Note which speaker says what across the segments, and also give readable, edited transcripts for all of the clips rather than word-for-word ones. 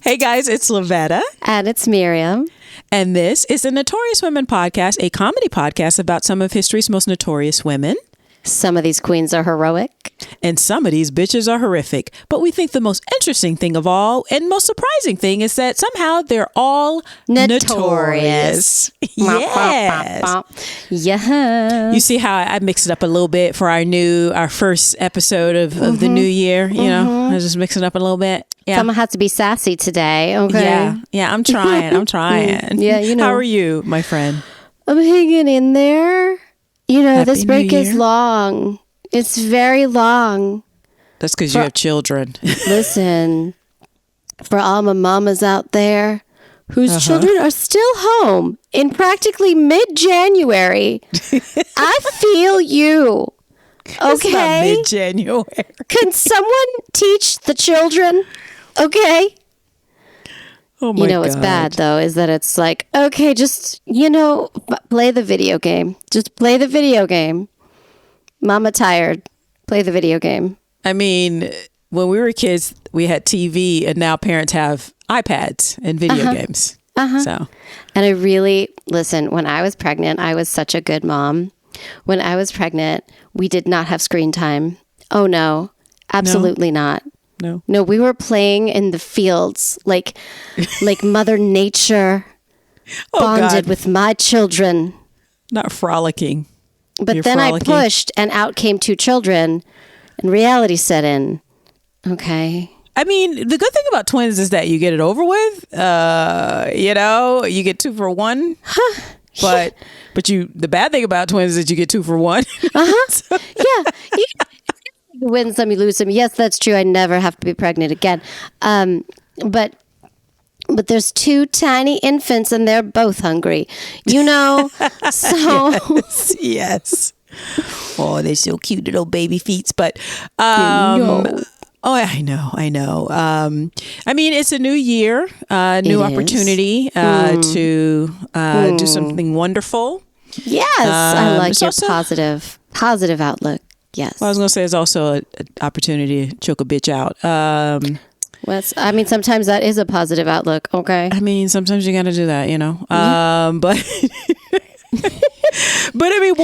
Speaker 1: Hey guys, it's Lavetta.
Speaker 2: And it's Miriam.
Speaker 1: And this is the Notorious Women Podcast, a comedy podcast about some of history's most notorious women.
Speaker 2: Some of these queens are heroic.
Speaker 1: And some of these bitches are horrific. But we think the most interesting thing of all and most surprising thing is that somehow they're all notorious. Yes.
Speaker 2: Yeah.
Speaker 1: You see how I mixed it up a little bit for our first episode of the new year? You know, I just mix it up a little bit. Yeah.
Speaker 2: Someone has to be sassy today. Okay.
Speaker 1: Yeah, I'm trying.
Speaker 2: Yeah, you know.
Speaker 1: How are you, my friend?
Speaker 2: I'm hanging in there. You know,
Speaker 1: Happy
Speaker 2: this break
Speaker 1: New
Speaker 2: is
Speaker 1: Year.
Speaker 2: long. It's very long.
Speaker 1: That's because you have children.
Speaker 2: Listen, for all my mamas out there whose children are still home in practically mid-January, I feel you. Okay?
Speaker 1: It's not mid-January.
Speaker 2: Can someone teach the children? Okay?
Speaker 1: Oh my
Speaker 2: You know what's
Speaker 1: God.
Speaker 2: bad, though, is that it's like, okay, just, play the video game. Just play the video game. Mama tired. Play the video game.
Speaker 1: I mean, when we were kids, we had TV, and now parents have iPads and video games. So,
Speaker 2: And I listen, when I was pregnant, I was such a good mom. When I was pregnant, we did not have screen time. Oh, no. Absolutely not. No, we were playing in the fields like Mother Nature bonded with my children.
Speaker 1: not frolicking.
Speaker 2: But
Speaker 1: You're
Speaker 2: then
Speaker 1: frolicking.
Speaker 2: I pushed and out came two children and reality set in. Okay.
Speaker 1: I mean, the good thing about twins is that you get it over with. You get 2 for 1. But the bad thing about twins is that you get 2 for 1.
Speaker 2: Yeah. You win some, you lose some. Yes, that's true. I never have to be pregnant again. But there's 2 tiny infants and they're both hungry. So
Speaker 1: Yes. Oh, they're so cute, little baby feet. But Oh, I know. I mean, it's a new year, new opportunity to do something wonderful.
Speaker 2: yes, I like
Speaker 1: it's
Speaker 2: your
Speaker 1: also-
Speaker 2: positive outlook. Yes.
Speaker 1: Well, I was going to say it's also an opportunity to choke a bitch out.
Speaker 2: Sometimes that is a positive outlook. Okay.
Speaker 1: I mean, sometimes you got to do that, but but I mean,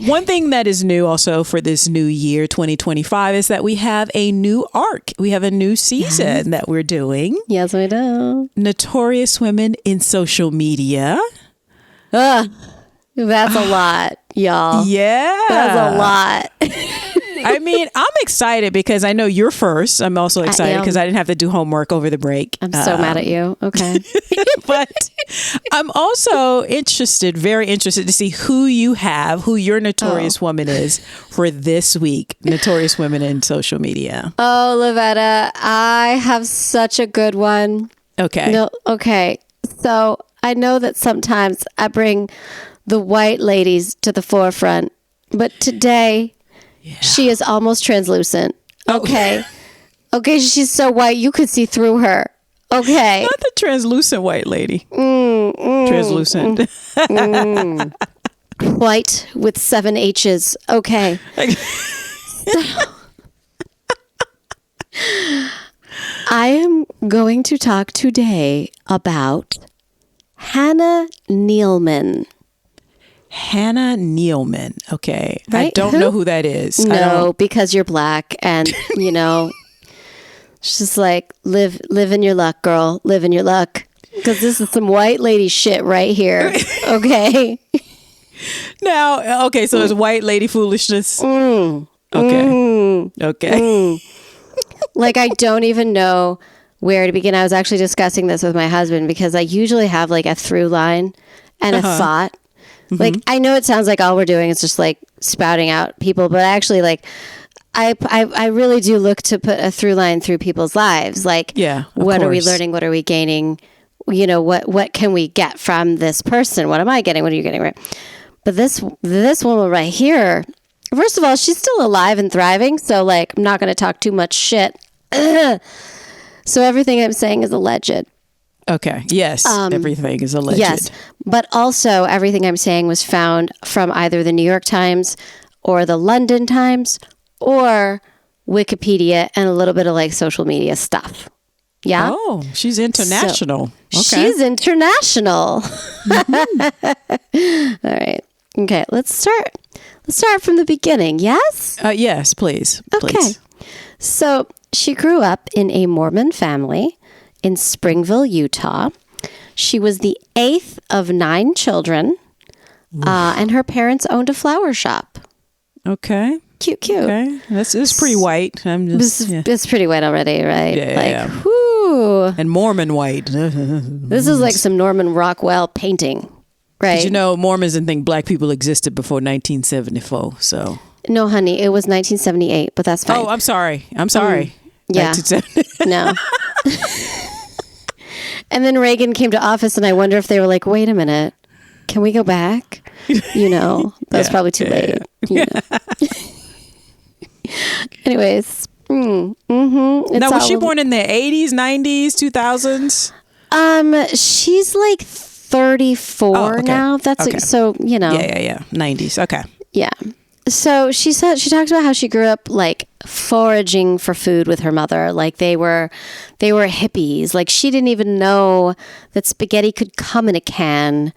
Speaker 1: one thing that is new also for this new year, 2025, is that we have a new arc. We have a new season that we're doing.
Speaker 2: Yes, we do.
Speaker 1: Notorious Women in Social Media.
Speaker 2: That's a lot, y'all.
Speaker 1: Yeah.
Speaker 2: That's a lot.
Speaker 1: I mean, I'm excited because I know you're first. I'm also excited because I didn't have to do homework over the break.
Speaker 2: I'm so mad at you. Okay.
Speaker 1: But I'm also very interested to see who your notorious woman is for this week. Notorious Women in Social Media.
Speaker 2: Oh, Lavetta, I have such a good one.
Speaker 1: Okay.
Speaker 2: No, okay. So I know that sometimes I bring the white ladies to the forefront, but today she is almost translucent. Okay. Okay, she's so white you could see through her. Okay.
Speaker 1: Not the translucent white lady. Translucent.
Speaker 2: White with 7 H's. Okay. I am going to talk today about Hannah NEELEMAN.
Speaker 1: Hannah NEELEMAN. Okay.
Speaker 2: Right?
Speaker 1: I don't know who that is.
Speaker 2: No, because you're black and, it's just like, live in your luck, girl. Live in your luck. Because this is some white lady shit right here. Okay.
Speaker 1: Now, okay, so it's white lady foolishness. Okay. Okay.
Speaker 2: Like, I don't even know where to begin. I was actually discussing this with my husband because I usually have like a through line and a thought. Like, I know it sounds like all we're doing is just like spouting out people, but actually, like, I really do look to put a through line through people's lives. Like, what are we learning? What are we gaining? What can we get from this person? What am I getting? What are you getting? Right. But this woman right here, first of all, she's still alive and thriving. So, like, I'm not going to talk too much shit. So everything I'm saying is alleged.
Speaker 1: Okay. Yes. Everything is alleged.
Speaker 2: Yes. But also everything I'm saying was found from either the New York Times or the London Times or Wikipedia and a little bit of like social media stuff. Yeah.
Speaker 1: Oh, she's international.
Speaker 2: So, she's international. All right. Okay, let's start from the beginning. Yes?
Speaker 1: Yes, please.
Speaker 2: Okay.
Speaker 1: Please.
Speaker 2: So, she grew up in a Mormon family in Springville, Utah. She was the 8th of 9 children, and her parents owned a flower shop.
Speaker 1: Okay.
Speaker 2: Cute.
Speaker 1: Okay. It's pretty white.
Speaker 2: It's pretty white already, right?
Speaker 1: Yeah.
Speaker 2: Whoo.
Speaker 1: And Mormon white.
Speaker 2: This is like some Norman Rockwell painting, right?
Speaker 1: Did you know Mormons didn't think black people existed before 1974, so...
Speaker 2: No, honey, it was 1978, but that's fine.
Speaker 1: Oh, I'm sorry.
Speaker 2: Yeah.
Speaker 1: 1970.
Speaker 2: No. And then Reagan came to office, and I wonder if they were like, wait a minute, can we go back? That's probably too late. You know. Anyways. Now,
Speaker 1: was she born in the 80s, 90s, 2000s?
Speaker 2: She's like 34 now. That's
Speaker 1: okay.
Speaker 2: So,
Speaker 1: Yeah. 90s. Okay.
Speaker 2: Yeah. So she talked about how she grew up like foraging for food with her mother. Like they were hippies. Like she didn't even know that spaghetti could come in a can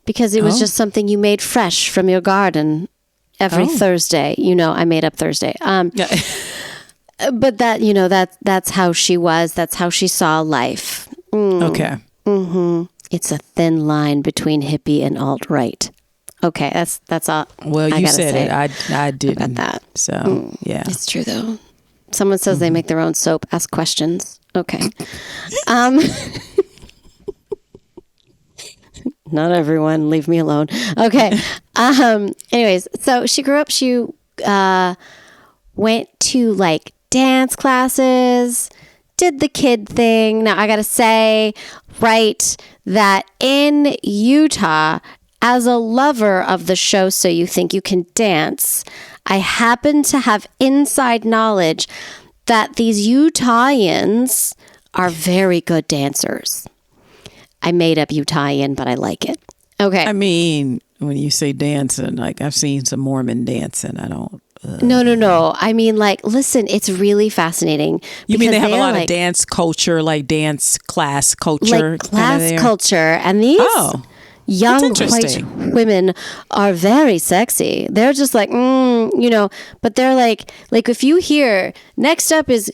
Speaker 2: because it was just something you made fresh from your garden every Thursday. I made up Thursday. But that's how she was. That's how she saw life.
Speaker 1: Okay.
Speaker 2: Mm-hmm. It's a thin line between hippie and alt-right. Okay, that's all.
Speaker 1: Well, you said it. I didn't.
Speaker 2: About that.
Speaker 1: So, yeah.
Speaker 2: It's true, though. Someone says they make their own soap. Ask questions. Okay. Not everyone. Leave me alone. Okay. Anyways, so she grew up. She went to like dance classes, did the kid thing. Now, I got to say, right, that in Utah, as a lover of the show So You Think You Can Dance, I happen to have inside knowledge that these Utahians are very good dancers. I made up Utahian, but I like it. Okay.
Speaker 1: I mean, when you say dancing, like I've seen some Mormon dancing. I don't...
Speaker 2: No. I mean, like, listen, it's really fascinating.
Speaker 1: You mean they have a lot of dance culture, like dance class culture?
Speaker 2: Like class culture. And these... young white women are very sexy. They're just like, but they're like if you hear next up is,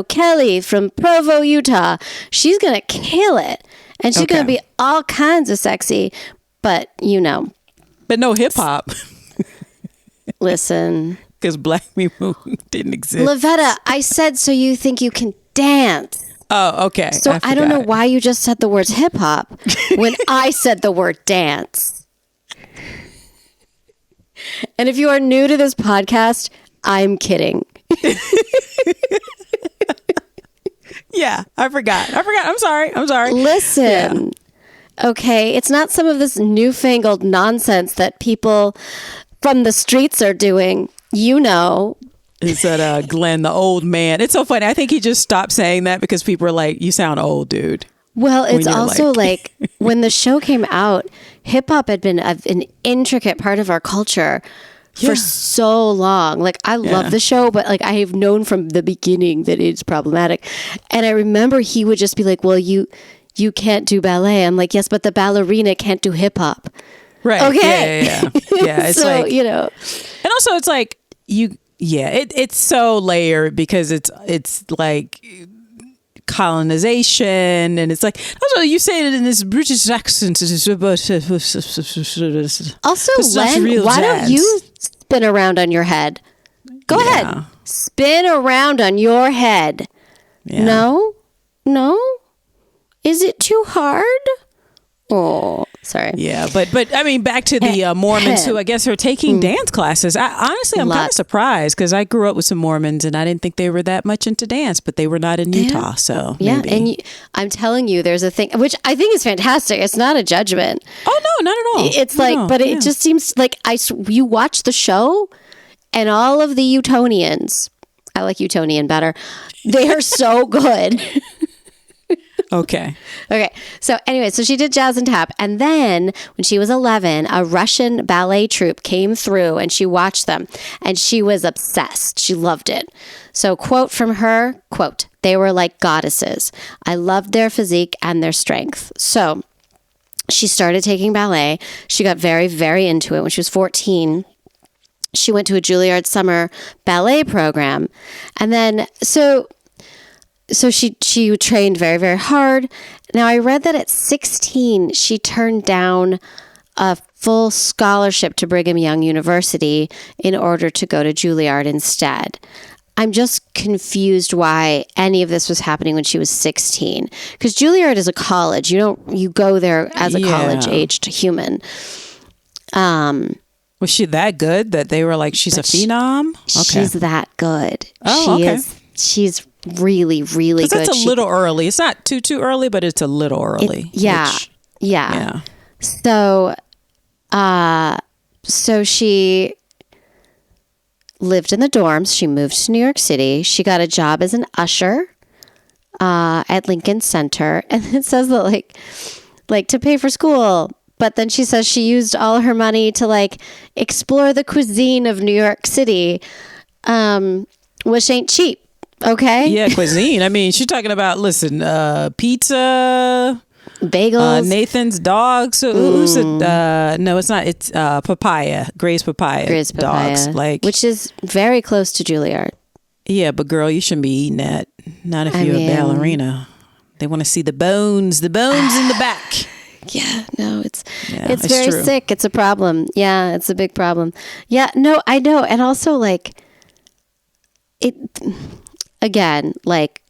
Speaker 2: Kelly from Provo, Utah, she's going to kill it. And she's going to be all kinds of sexy, but
Speaker 1: But no hip hop.
Speaker 2: Listen.
Speaker 1: Because black people didn't exist.
Speaker 2: Lavetta, I said So You Think You Can Dance.
Speaker 1: Oh, okay.
Speaker 2: So I don't know why you just said the words hip hop when I said the word dance. And if you are new to this podcast, I'm kidding.
Speaker 1: Yeah, I forgot. I'm sorry.
Speaker 2: Listen. Yeah. Okay, it's not some of this newfangled nonsense that people from the streets are doing.
Speaker 1: Is that Glenn, the old man? It's so funny. I think he just stopped saying that because people are like, you sound old, dude.
Speaker 2: Well, it's also like when the show came out, hip hop had been an intricate part of our culture for so long. Like I love the show, but like I have known from the beginning that it's problematic. And I remember he would just be like, well, you can't do ballet. I'm like, yes, but the ballerina can't do hip hop.
Speaker 1: Right.
Speaker 2: Okay.
Speaker 1: Yeah. It's
Speaker 2: so,
Speaker 1: like, and also it's like it's so layered because it's like colonization and it's like also you say it in this British accent. Also,
Speaker 2: Len, why don't you spin around on your head? Go ahead. Spin around on your head. Yeah. No? Is it too hard? Oh, sorry.
Speaker 1: Yeah, but I mean, back to the Mormons who I guess are taking dance classes. Honestly, I'm kind of surprised because I grew up with some Mormons and I didn't think they were that much into dance, but they were not in Utah, so maybe.
Speaker 2: And I'm telling you, there's a thing which I think is fantastic. It's not a judgment.
Speaker 1: Oh no, not at all.
Speaker 2: It's it just seems like you watch the show, and all of the Utonians. I like Utonian better. They are so good.
Speaker 1: Okay.
Speaker 2: Okay. So anyway, so she did jazz and tap. And then when she was 11, a Russian ballet troupe came through and she watched them and she was obsessed. She loved it. So quote from her, quote, "They were like goddesses. I loved their physique and their strength." So she started taking ballet. She got very, very into it when she was 14. She went to a Juilliard summer ballet program. And then, so she trained very, very hard. Now, I read that at 16, she turned down a full scholarship to Brigham Young University in order to go to Juilliard instead. I'm just confused why any of this was happening when she was 16. Because Juilliard is a college. You go there as a college-aged human.
Speaker 1: Was she that good that they were like, she's a phenom? Okay.
Speaker 2: She's that good.
Speaker 1: Oh, okay.
Speaker 2: She's really, really good.
Speaker 1: That's a little early. It's not too early, but it's a little early.
Speaker 2: Yeah. So she lived in the dorms. She moved to New York City. She got a job as an usher at Lincoln Center. And it says that like to pay for school. But then she says she used all her money to like explore the cuisine of New York City, which ain't cheap. Okay.
Speaker 1: Yeah, cuisine. I mean, she's talking about, listen, pizza,
Speaker 2: bagels,
Speaker 1: Nathan's dogs. Who's it? No, it's not. It's papaya. Gray's papaya. Dogs,
Speaker 2: which is very close to Juilliard.
Speaker 1: Yeah, but girl, you shouldn't be eating that. Not if you're a ballerina. They want to see the bones in the back.
Speaker 2: Yeah, no, it's very true. Sick. It's a problem. Yeah, it's a big problem. Yeah, no, I know. And also like it again, like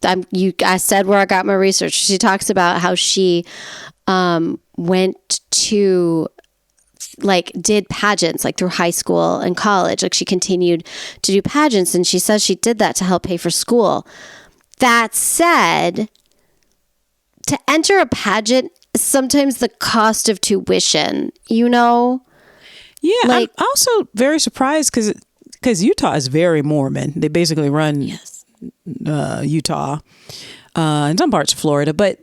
Speaker 2: I said where I got my research. She talks about how she went to did pageants through high school and college. Like she continued to do pageants and she says she did that to help pay for school. That said, to enter a pageant, sometimes the cost of tuition, Yeah,
Speaker 1: I'm also very surprised because Utah is very Mormon. They basically run Utah and some parts of Florida, but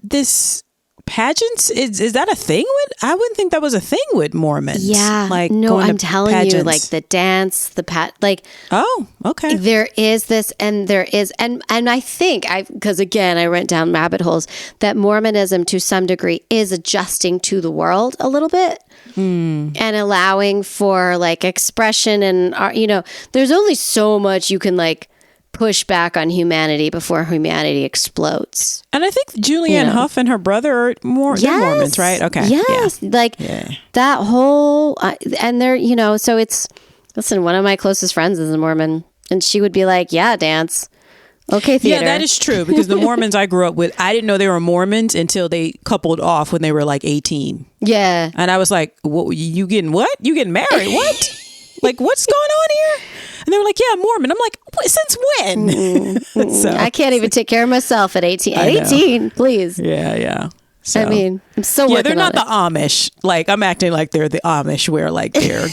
Speaker 1: this pageants is that a thing with? I wouldn't think that was a thing with Mormons.
Speaker 2: Yeah, no, I'm telling you, the dance,
Speaker 1: Oh, okay.
Speaker 2: There is this, and there is, and I think because again I went down rabbit holes that Mormonism to some degree is adjusting to the world a little bit. And allowing for expression and there's only so much you can push back on humanity before humanity explodes.
Speaker 1: And I think Julianne Hough and her brother are they're Mormons, right? Okay.
Speaker 2: Yes. That whole and they're so it's listen, one of my closest friends is a Mormon and she would be like, yeah, dance. Okay, theater.
Speaker 1: Yeah, that is true because the Mormons I grew up with, I didn't know they were Mormons until they coupled off when they were 18. Yeah. And I was like, you getting what? You getting married? What? What's going on here? And they were like, yeah, I'm Mormon. I'm like, since when?
Speaker 2: So, I can't even take care of myself at 18. At 18, please.
Speaker 1: Yeah. So,
Speaker 2: I mean, I'm still working
Speaker 1: they're not
Speaker 2: on
Speaker 1: the Amish. I'm acting like they're the Amish where they're,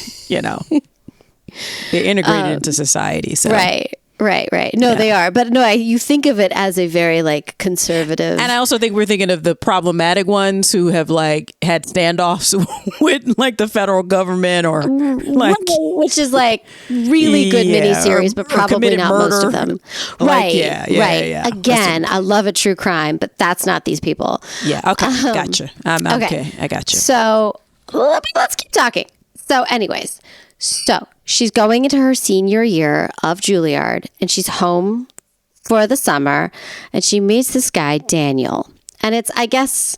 Speaker 1: they're integrated into society. So.
Speaker 2: Right. No, they are. But no, you think of it as a very conservative.
Speaker 1: And I also think we're thinking of the problematic ones who have had standoffs with the federal government or
Speaker 2: which is really good miniseries, but probably not murder. Most of them. Right. Yeah. Again, I love a true crime, but that's not these people.
Speaker 1: Yeah. Okay. Gotcha. Okay. I got you.
Speaker 2: So let's keep talking. So anyways. So she's going into her senior year of Juilliard and she's home for the summer and she meets this guy, Daniel. And it's, I guess,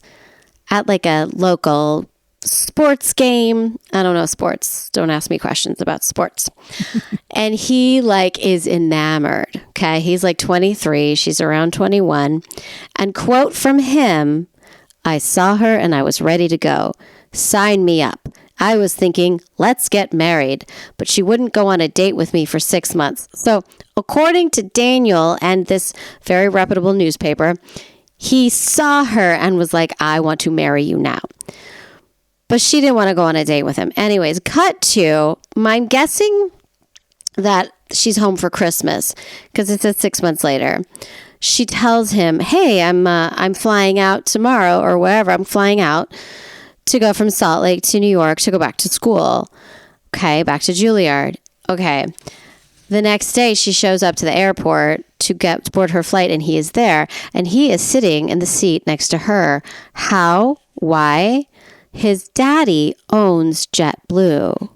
Speaker 2: at a local sports game. I don't know sports. Don't ask me questions about sports. And he is enamored. Okay. He's 23. She's around 21. And quote from him, "I saw her and I was ready to go. Sign me up. I was thinking, let's get married, but she wouldn't go on a date with me for 6 months." So according to Daniel and this very reputable newspaper, he saw her and was like, "I want to marry you now." But she didn't want to go on a date with him. Anyways, cut to, I'm guessing that she's home for Christmas because it's 6 months later. She tells him, hey, I'm flying out tomorrow or wherever. I'm flying out to go from Salt Lake to New York to go back to school. Okay, back to Juilliard. Okay. The next day, she shows up to the airport to board her flight, and he is there. And he is sitting in the seat next to her. How? Why? His daddy owns JetBlue.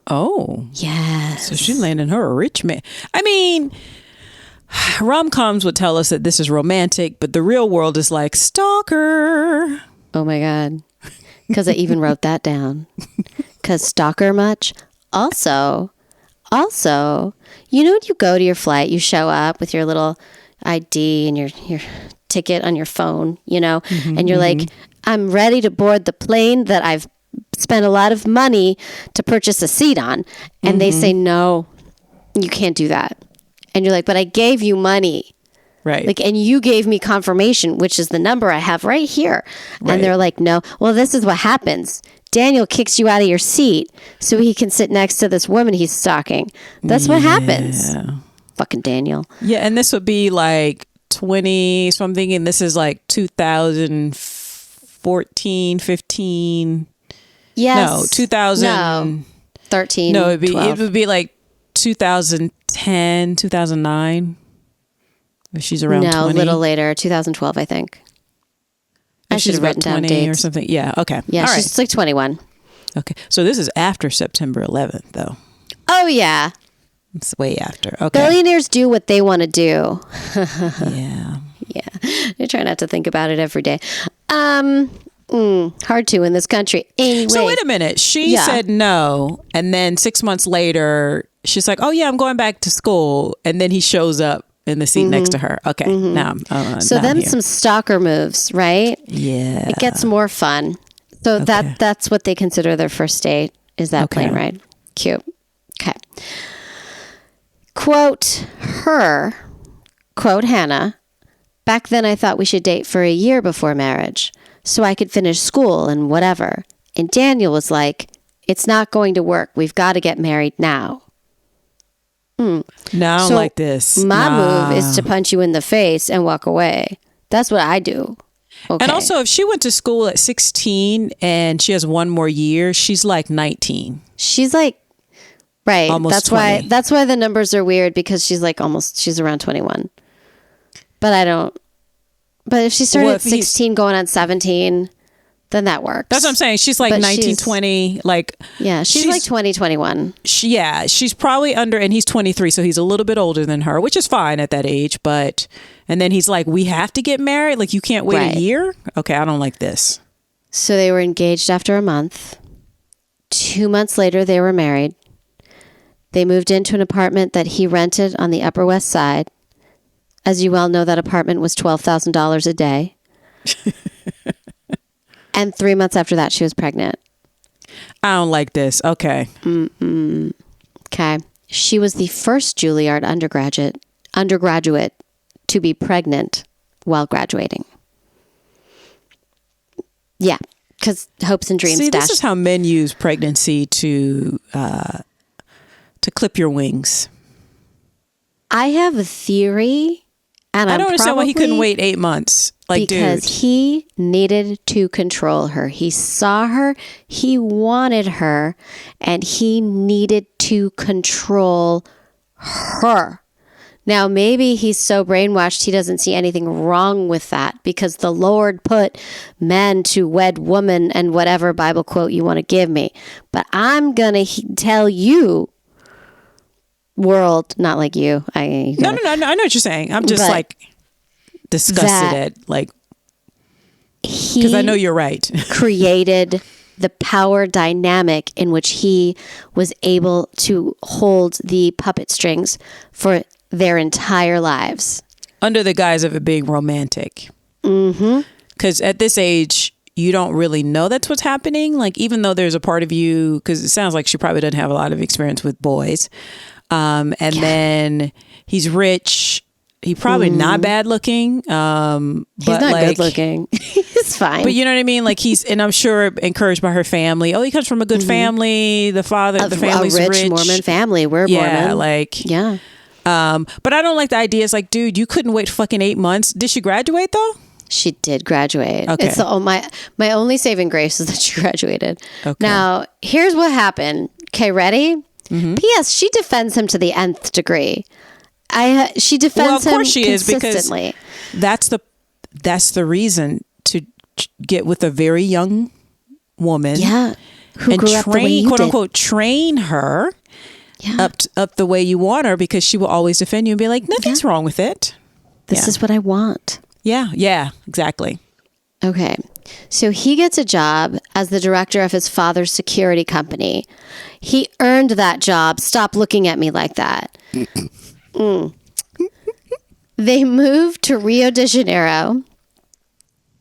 Speaker 1: Oh.
Speaker 2: Yes.
Speaker 1: So she landed her a rich man. I mean, rom-coms would tell us that this is romantic, but the real world is like, stalker.
Speaker 2: Oh, my God. Because I even wrote that down. Because stalker much? Also, you know when you go to your flight, you show up with your little ID and your ticket on your phone, you know, and you're like, I'm ready to board the plane that I've spent a lot of money to purchase a seat on. And they say, no, you can't do that. And you're like, but I gave you money.
Speaker 1: Right.
Speaker 2: Like, and you gave me confirmation, which is the number I have right here.
Speaker 1: Right.
Speaker 2: And they're like, no, well, this is what happens. Daniel kicks you out of your seat so he can sit next to this woman he's stalking. That's what happens. Fucking Daniel.
Speaker 1: Yeah, and this would be like 20, so I'm thinking this is like 2014, 15.
Speaker 2: Yes.
Speaker 1: No, 2000.
Speaker 2: No. 13.
Speaker 1: No, it
Speaker 2: 12.
Speaker 1: would be like 2010, 2009. If she's around 20.
Speaker 2: No, a little later, 2012, I think. I should have written down dates
Speaker 1: or something. Yeah, okay.
Speaker 2: Yeah,
Speaker 1: all
Speaker 2: she's
Speaker 1: right.
Speaker 2: like 21.
Speaker 1: Okay, so this is after September 11th, though.
Speaker 2: Oh, yeah.
Speaker 1: It's way after. Okay.
Speaker 2: Billionaires do what they want to do.
Speaker 1: Yeah.
Speaker 2: Yeah. I try not to think about it every day. Hard to in this country. Anyway.
Speaker 1: So wait a minute. She said no, and then 6 months later, she's like, "Oh yeah, I'm going back to school," and then he shows up in the seat next to her. Okay, now
Speaker 2: so then some stalker moves, right?
Speaker 1: Yeah,
Speaker 2: it gets more fun. So that's what they consider their first date is that plane ride. Cute. Okay. Quote her. Quote Hannah. Back then, I thought we should date for a year before marriage, so I could finish school and whatever. And Daniel was like, "It's not going to work. We've got to get married now."
Speaker 1: No, I don't like this.
Speaker 2: My move is to punch you in the face and walk away. That's what I do. Okay.
Speaker 1: And also, if she went to school at 16 and she has one more year, she's like 19.
Speaker 2: She's like, right.
Speaker 1: Almost
Speaker 2: that's
Speaker 1: 20.
Speaker 2: That's why the numbers are weird because she's like she's around 21. But if she started at 16 going on 17, then that works.
Speaker 1: That's what I'm saying. She's like 19, 20. Like,
Speaker 2: yeah, she's like 20, 21.
Speaker 1: She's probably under, and he's 23, so he's a little bit older than her, which is fine at that age. And then he's like, we have to get married? Like, you can't wait a year? Okay, I don't like this.
Speaker 2: So they were engaged after a month. 2 months later, they were married. They moved into an apartment that he rented on the Upper West Side. As you well know, that apartment was $12,000 a day. And 3 months after that, she was pregnant.
Speaker 1: I don't like this. Okay.
Speaker 2: Okay. She was the first Juilliard undergraduate to be pregnant while graduating. Yeah, because hopes and dreams.
Speaker 1: See, this is how men use pregnancy to clip your wings.
Speaker 2: I have a theory, and
Speaker 1: I don't understand why he couldn't wait 8 months. Like,
Speaker 2: because he needed to control her. He saw her, he wanted her, and he needed to control her. Now, maybe he's so brainwashed he doesn't see anything wrong with that because the Lord put men to wed woman and whatever Bible quote you want to give me. But I'm going to tell you, world, not like you.
Speaker 1: No, I know what you're saying. I'm just disgusted at because I know you're right.
Speaker 2: Created the power dynamic in which he was able to hold the puppet strings for their entire lives.
Speaker 1: Under the guise of it being romantic. Because at this age, you don't really know that's what's happening. Like, even though there's a part of you, because it sounds like she probably doesn't have a lot of experience with boys. Then he's rich. He probably not bad looking.
Speaker 2: He's not good looking. He's fine.
Speaker 1: But you know what I mean? Like and I'm sure encouraged by her family. Oh, he comes from a good family. The family's
Speaker 2: a rich Mormon family. We're Mormon.
Speaker 1: Yeah. But I don't like the idea. It's like, dude, you couldn't wait fucking 8 months. Did she graduate though?
Speaker 2: She did graduate.
Speaker 1: Okay.
Speaker 2: It's my only saving grace is that she graduated.
Speaker 1: Okay.
Speaker 2: Now, here's what happened. Okay, ready? P.S. She defends him to the nth degree. She defends him consistently.
Speaker 1: That's the reason to get with a very young woman.
Speaker 2: Yeah. Who
Speaker 1: and
Speaker 2: grew up the way you
Speaker 1: quote
Speaker 2: did.
Speaker 1: unquote, train her up the way you want her, because she will always defend you and be like, nothing's wrong with it.
Speaker 2: This is what I want.
Speaker 1: Yeah, exactly.
Speaker 2: Okay. So he gets a job as the director of his father's security company. He earned that job. Stop looking at me like that. They moved to Rio de Janeiro,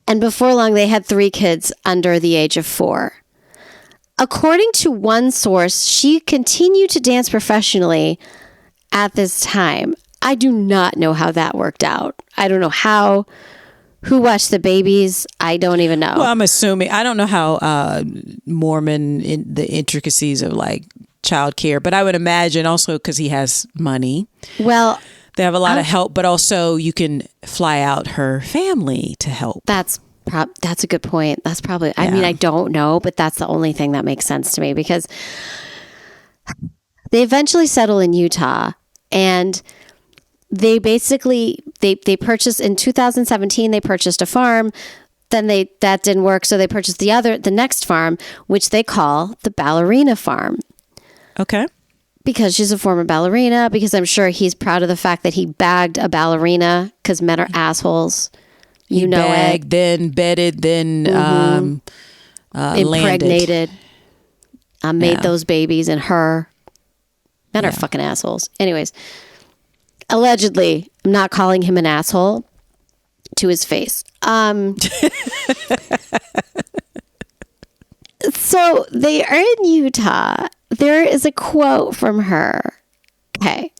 Speaker 2: and before long they had 3 kids under the age of 4. According to one source, she continued to dance professionally at this time. I do not know how that worked out. I don't know who watched the babies. I don't even know.
Speaker 1: Well, I'm assuming, I don't know how Mormon in the intricacies of like childcare, but I would imagine also because he has money.
Speaker 2: Well,
Speaker 1: they have a lot of help, but also you can fly out her family to help.
Speaker 2: That's a good point. That's probably, I mean, I don't know, but that's the only thing that makes sense to me, because they eventually settle in Utah, and they basically, they purchased in 2017, they purchased a farm. Then that didn't work. So they purchased the next farm, which they call the ballerina farm.
Speaker 1: Okay.
Speaker 2: Because she's a former ballerina, because I'm sure he's proud of the fact that he bagged a ballerina, because men are assholes. You know
Speaker 1: bagged,
Speaker 2: it.
Speaker 1: Then bedded, then
Speaker 2: impregnated. Made those babies and her. Men are fucking assholes. Anyways, allegedly, I'm not calling him an asshole to his face. So they are in Utah. There is a quote from her. Okay.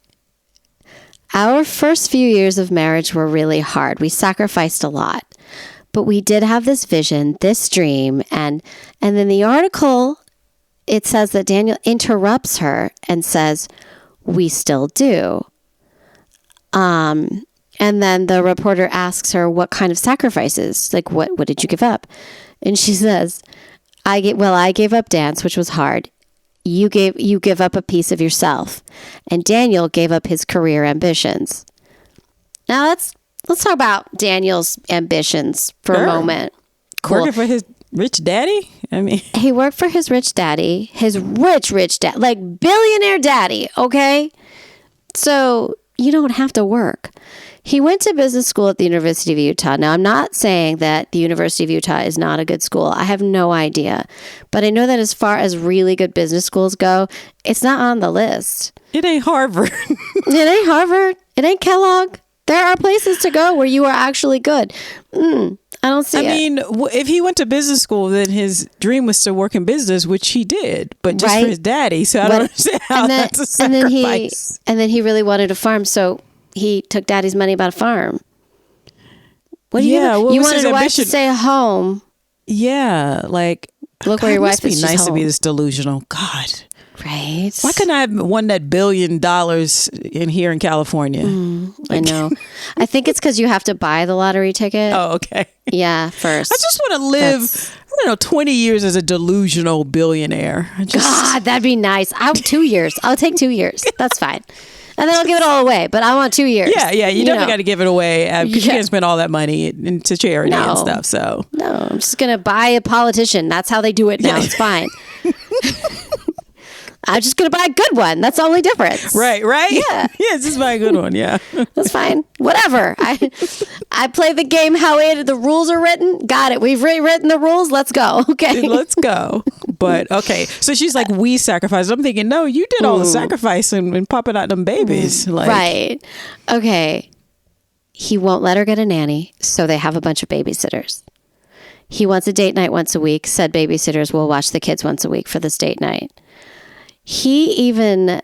Speaker 2: Our first few years of marriage were really hard. We sacrificed a lot. But we did have this vision, this dream. And then the article, it says that Daniel interrupts her and says, we still do. And then the reporter asks her, what kind of sacrifices? Like, what did you give up? And she says, I gave up dance, which was hard. You give up a piece of yourself. And Daniel gave up his career ambitions. Now let's talk about Daniel's ambitions for a moment. Cool.
Speaker 1: Working for his rich daddy? I mean,
Speaker 2: he worked for his rich daddy, his rich dad, like billionaire daddy, okay? So you don't have to work. He went to business school at the University of Utah. Now, I'm not saying that the University of Utah is not a good school. I have no idea. But I know that as far as really good business schools go, it's not on the list.
Speaker 1: It ain't Harvard.
Speaker 2: It ain't Harvard. It ain't Kellogg. There are places to go where you are actually good. I don't see it. I
Speaker 1: mean, if he went to business school, then his dream was to work in business, which he did, but just for his daddy. So I don't understand how that's a sacrifice.
Speaker 2: And then he really wanted a farm, so he took daddy's money about a farm. What do you wanted a wife to stay at home.
Speaker 1: Yeah, like,
Speaker 2: look where your wife is.
Speaker 1: It must be nice to be this delusional. God.
Speaker 2: Right.
Speaker 1: Why couldn't I have won that $1 billion in here in California?
Speaker 2: I know. I think it's because you have to buy the lottery ticket.
Speaker 1: Oh, okay.
Speaker 2: Yeah, first.
Speaker 1: I just want to live, 20 years as a delusional billionaire.
Speaker 2: God, that'd be nice. 2 years. I'll take 2 years. That's fine. And then I'll give it all away. But I want 2 years.
Speaker 1: Yeah. You definitely got to give it away because you can't spend all that money into charity and stuff. So
Speaker 2: no, I'm just going to buy a politician. That's how they do it now. It's fine. I'm just going to buy a good one. That's the only difference.
Speaker 1: Right?
Speaker 2: Yeah.
Speaker 1: Yeah, just buy a good one. Yeah.
Speaker 2: That's fine. Whatever. I play the game how the rules are written. Got it. We've rewritten the rules. Let's go. Okay.
Speaker 1: Let's go. But, okay. So she's like, we sacrificed. I'm thinking, no, you did all the sacrifice and popping out them babies.
Speaker 2: Right. Okay. He won't let her get a nanny, so they have a bunch of babysitters. He wants a date night once a week. Said babysitters will watch the kids once a week for this date night. He even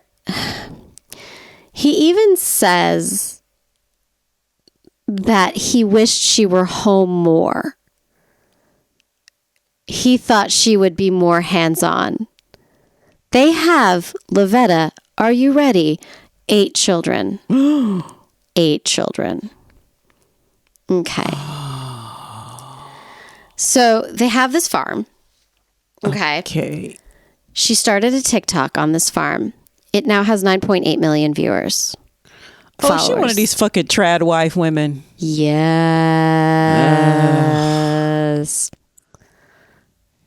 Speaker 2: says that he wished she were home more. He thought she would be more hands-on. They have, Lavetta, are you ready? 8 children. 8 children. Okay. So they have this farm. Okay. She started a TikTok on this farm. It now has 9.8 million viewers.
Speaker 1: Oh, she's one of these fucking trad wife women.
Speaker 2: Yes.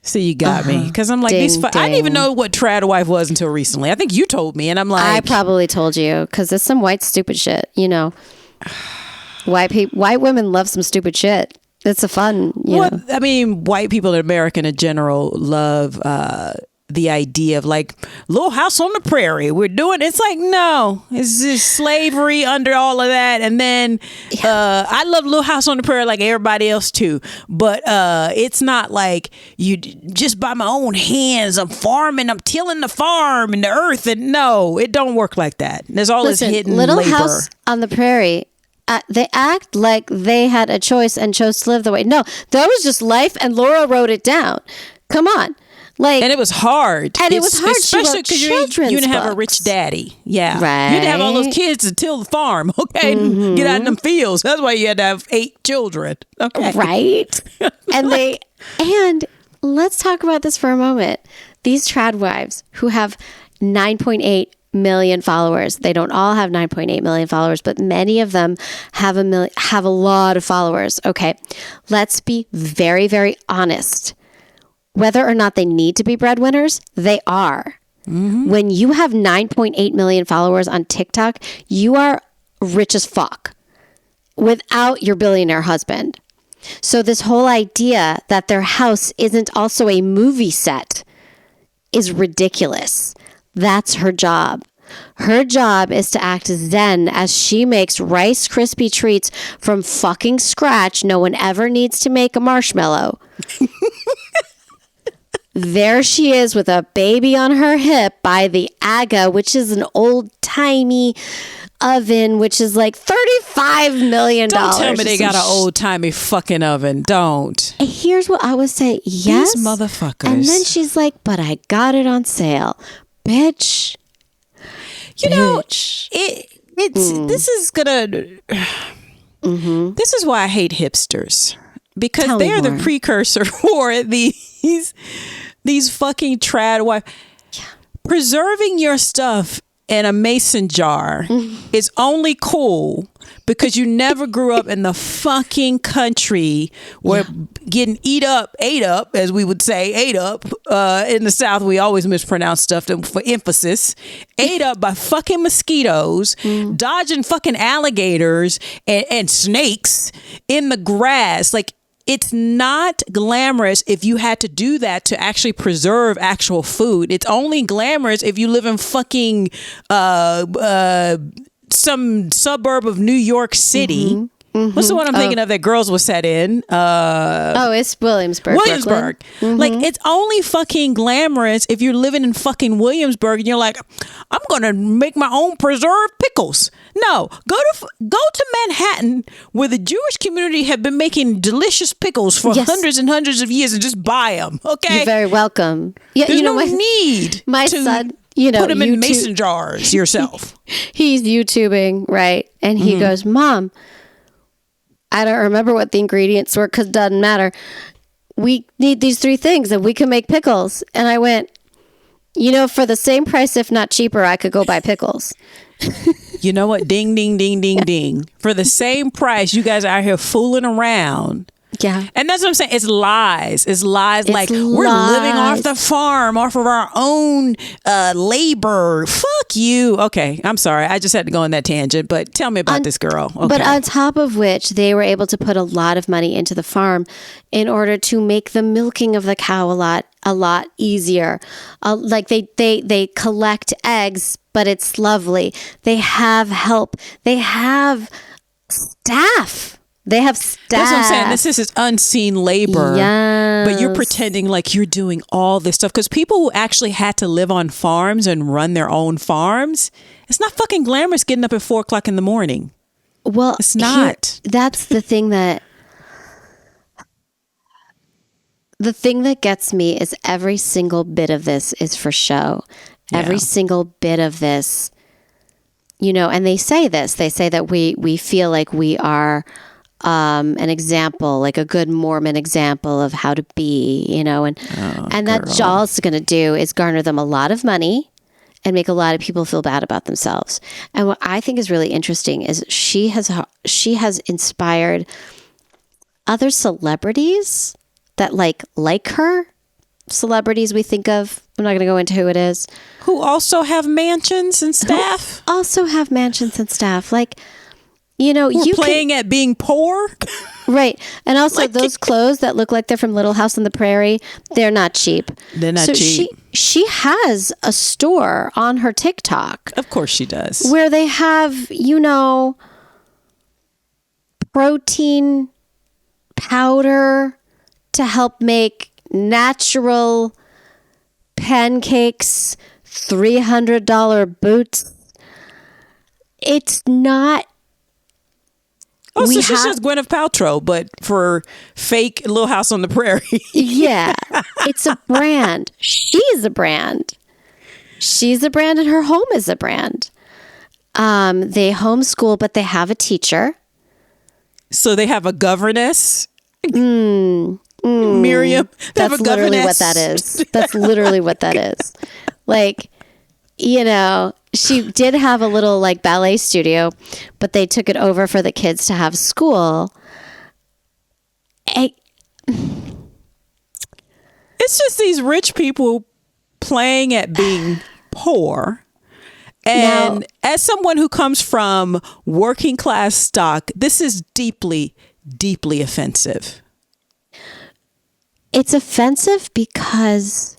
Speaker 1: So you got me. Because I'm like, I didn't even know what trad wife was until recently. I think you told me, and I'm like...
Speaker 2: I probably told you, because it's some white stupid shit, you know. White women love some stupid shit. It's a fun, you know.
Speaker 1: I mean, white people in America in general love the idea of like Little House on the Prairie. We're doing it's like, no, it's just slavery under all of that. And then I love Little House on the Prairie like everybody else too. But it's not like you just by my own hands. I'm farming, I'm tilling the farm and the earth. And no, it don't work like that. There's all this hidden
Speaker 2: Little
Speaker 1: labor.
Speaker 2: House on the Prairie. They act like they had a choice and chose to live the way. No, that was just life, and Laura wrote it down. Come on. Like,
Speaker 1: and it was hard.
Speaker 2: And it was hard.
Speaker 1: Especially because you didn't have a rich daddy. Yeah.
Speaker 2: Right.
Speaker 1: You didn't have all those kids to till the farm. Okay. Get out in them fields. That's why you had to have 8 children. Okay.
Speaker 2: Right. and let's talk about this for a moment. These trad wives who have 9.8 million followers. They don't all have 9.8 million followers, but many of them have a lot of followers. Okay. Let's be very, very honest. Whether or not they need to be breadwinners, they are. Mm-hmm. When you have 9.8 million followers on TikTok, you are rich as fuck without your billionaire husband. So this whole idea that their house isn't also a movie set is ridiculous. That's her job. Her job is to act zen as she makes Rice Krispie treats from fucking scratch. No one ever needs to make a marshmallow. There she is with a baby on her hip by the Aga, which is an old-timey oven, which is like $35 million.
Speaker 1: Don't tell me they got an old-timey fucking oven. Don't.
Speaker 2: Here's what I would say. Yes.
Speaker 1: These motherfuckers.
Speaker 2: And then she's like, but I got it on sale. Bitch.
Speaker 1: You know, this is gonna... This is why I hate hipsters. Because they're the precursor for these fucking trad wife. Yeah. Preserving your stuff in a mason jar is only cool because you never grew up in the fucking country where getting ate up, as we would say, ate up. In the South, we always mispronounce stuff for emphasis. Ate up by fucking mosquitoes, dodging fucking alligators and snakes in the grass. Like, it's not glamorous if you had to do that to actually preserve actual food. It's only glamorous if you live in fucking some suburb of New York City. What's the one I'm thinking of that girls was set in?
Speaker 2: It's Williamsburg.
Speaker 1: Like, it's only fucking glamorous if you're living in fucking Williamsburg and you're like, I'm gonna make my own preserved pickles. No, go to Manhattan where the Jewish community have been making delicious pickles for hundreds and hundreds of years and just buy them. Okay,
Speaker 2: you're very welcome. Yeah,
Speaker 1: there's no need.
Speaker 2: My son, put them
Speaker 1: in mason jars yourself.
Speaker 2: He's YouTubing, right? And he goes, Mom, I don't remember what the ingredients were because it doesn't matter. We need these 3 things and we can make pickles. And I went, for the same price, if not cheaper, I could go buy pickles.
Speaker 1: You know what? Ding, ding, ding, ding, ding. For the same price, you guys are out here fooling around.
Speaker 2: Yeah.
Speaker 1: And that's what I'm saying. It's lies. It's lies. Like, we're living off the farm, off of our own labor. Fuck you. Okay. I'm sorry. I just had to go on that tangent. But tell me about this girl. Okay.
Speaker 2: But on top of which, they were able to put a lot of money into the farm in order to make the milking of the cow a lot easier. Like they collect eggs, but it's lovely. They have help. They have staff. That's what I'm saying. This
Speaker 1: is unseen labor.
Speaker 2: Yes.
Speaker 1: But you're pretending like you're doing all this stuff. Because people who actually had to live on farms and run their own farms, it's not fucking glamorous getting up at 4 o'clock in the morning.
Speaker 2: Well,
Speaker 1: it's not.
Speaker 2: That's the thing that gets me is every single bit of this is for show. Yeah. Every single bit of this, and they say that we feel like we are an example, like a good Mormon example of how to be, and that all it's going to do is garner them a lot of money and make a lot of people feel bad about themselves. And what I think is really interesting is she has inspired other celebrities that like her, celebrities we think of. I'm not going to go into who it is.
Speaker 1: Who also have mansions and staff.
Speaker 2: Like,
Speaker 1: you playing at being poor.
Speaker 2: Right. And also like, those clothes that look like they're from Little House on the Prairie, they're not cheap.
Speaker 1: They're not cheap.
Speaker 2: She has a store on her TikTok.
Speaker 1: Of course she does.
Speaker 2: Where they have, protein powder to help make natural pancakes, $300 boots. It's not.
Speaker 1: Oh, so she's just Gwyneth Paltrow, but for fake Little House on the Prairie.
Speaker 2: Yeah. It's a brand. She's a brand. She's a brand and her home is a brand. They homeschool, but they have a teacher.
Speaker 1: So they have a governess. Miriam.
Speaker 2: That's literally what that is. That's literally what that is. Like, she did have a little like ballet studio, but they took it over for the kids to have school.
Speaker 1: It's just these rich people playing at being poor. And now, as someone who comes from working class stock, this is deeply, deeply offensive.
Speaker 2: It's offensive because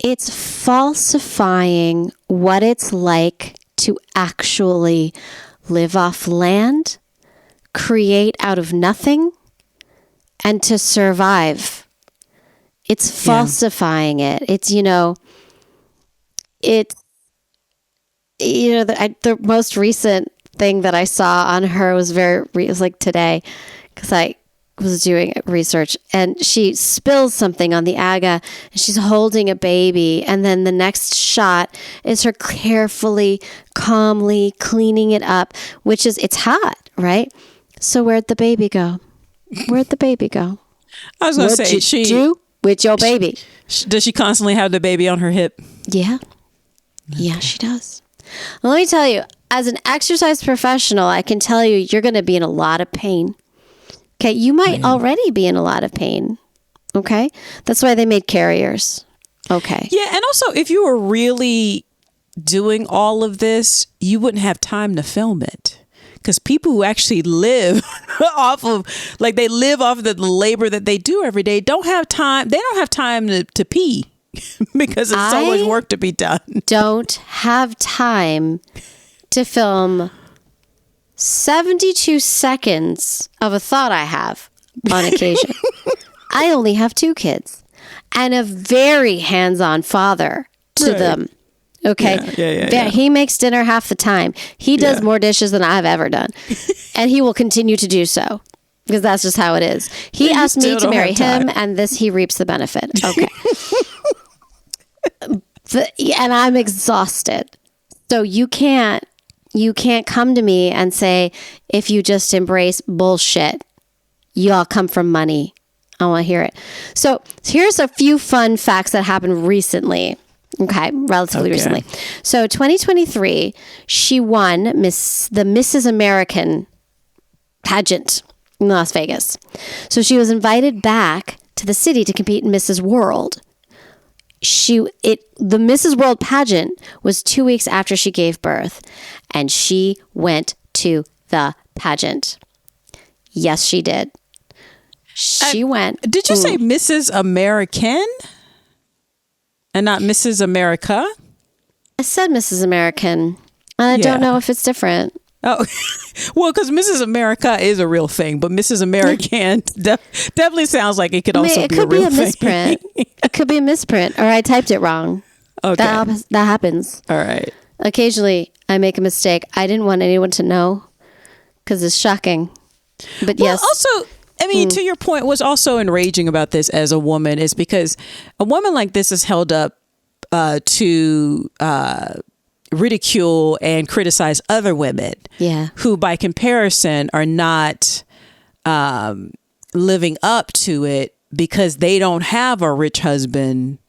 Speaker 2: it's falsifying what it's like to actually live off land, create out of nothing, and to survive. It's falsifying it. It's, the most recent thing that I saw on her was like today, because I was doing research, and she spills something on the aga and she's holding a baby, and then the next shot is her carefully, calmly cleaning it up, which is, it's hot, right? So where'd the baby go? I
Speaker 1: was going to say,
Speaker 2: she do with your baby.
Speaker 1: Does she constantly have the baby on her hip?
Speaker 2: Yeah. Yeah, she does. Well, let me tell you, as an exercise professional, I can tell you, you're going to be in a lot of pain. Okay, you might already be in a lot of pain. Okay, that's why they made carriers. Okay.
Speaker 1: Yeah, and also if you were really doing all of this, you wouldn't have time to film it. Because people who actually live off of the labor that they do every day don't have time. They don't have time to pee because it's so much work to be done.
Speaker 2: Don't have time to film 72 seconds of a thought I have on occasion. I only have 2 kids and a very hands-on father to them. Okay.
Speaker 1: Yeah.
Speaker 2: He makes dinner half the time. He does more dishes than I've ever done. And he will continue to do so because that's just how it is. He asked me to marry him, and he reaps the benefit. Okay. And I'm exhausted. So you can't come to me and say, if you just embrace bullshit, you all come from money. I want to hear it. So here's a few fun facts that happened recently. Okay, relatively recently. So 2023, she won the Mrs. American pageant in Las Vegas. So she was invited back to the city to compete in Mrs. World. The Mrs. World pageant was 2 weeks after she gave birth, and she went to the pageant. Yes, she did. She went.
Speaker 1: Did you say Mrs. American and not Mrs. America?
Speaker 2: I said Mrs. American. I don't know if it's different.
Speaker 1: Oh, well, because Mrs. America is a real thing, but Mrs. American definitely sounds like it could also be a real thing.
Speaker 2: Misprint. It could be a misprint, or I typed it wrong. Okay. That happens.
Speaker 1: All right.
Speaker 2: Occasionally, I make a mistake. I didn't want anyone to know because it's shocking. But
Speaker 1: well,
Speaker 2: yes.
Speaker 1: Also, I mean, to your point, what's also enraging about this as a woman is because a woman like this is held up to ridicule and criticize other women who, by comparison, are not living up to it because they don't have a rich husband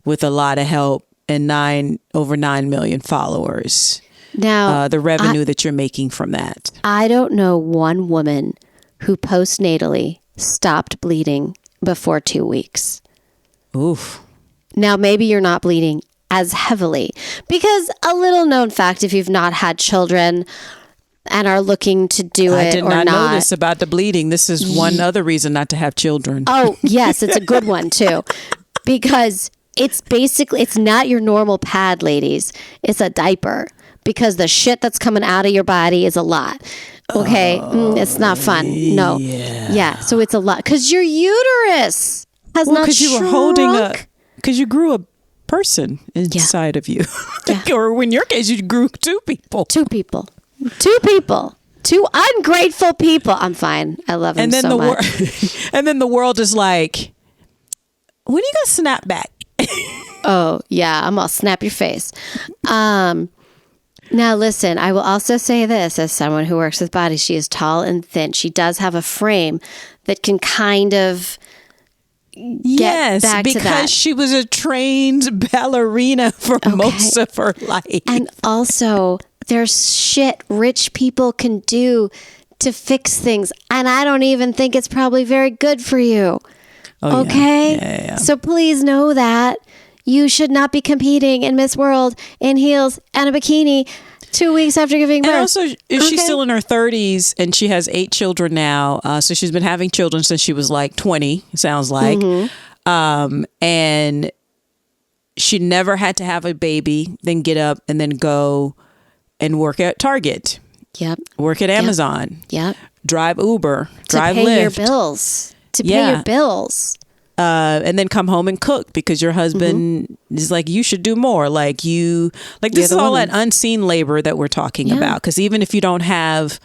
Speaker 1: with a lot of help and over 9 million followers.
Speaker 2: Now,
Speaker 1: the revenue that you're making from that.
Speaker 2: I don't know one woman who postnatally stopped bleeding before 2 weeks.
Speaker 1: Oof.
Speaker 2: Now, maybe you're not bleeding as heavily because a little known fact, if you've not had children and are looking to do it or not. I did not know
Speaker 1: this about the bleeding. This is one other reason not to have children.
Speaker 2: Oh, yes. It's a good one too, because it's not your normal pad, ladies. It's a diaper because the shit that's coming out of your body is a lot. Okay. It's not fun. No. Yeah. So it's a lot because your uterus has not shrunk. You were holding
Speaker 1: because you grew a person inside of you. Or in your case, you grew two people.
Speaker 2: Two ungrateful people. I'm fine. I love him so much.
Speaker 1: And then the world is like, when are you going to snap back?
Speaker 2: Oh, yeah. I'm going to snap your face. Now, listen, I will also say this as someone who works with bodies. She is tall and thin. She does have a frame that can kind of get back to that.
Speaker 1: Because she was a trained ballerina for most of her life.
Speaker 2: And also, there's shit rich people can do to fix things. And I don't even think it's probably very good for you.
Speaker 1: Oh,
Speaker 2: okay?
Speaker 1: Yeah.
Speaker 2: So please know that. You should not be competing in Miss World in heels and a bikini 2 weeks after giving birth.
Speaker 1: And also, she's still in her 30s and she has 8 children now. So she's been having children since she was like 20, sounds like. And she never had to have a baby, then get up and then go and work at Target.
Speaker 2: Yep.
Speaker 1: Work at Amazon.
Speaker 2: Yep.
Speaker 1: Drive Uber. Drive Lyft.
Speaker 2: To pay your bills. Pay your bills.
Speaker 1: And then come home and cook because your husband is like, you should do more. This is all that unseen labor that we're talking about. Because even if you don't have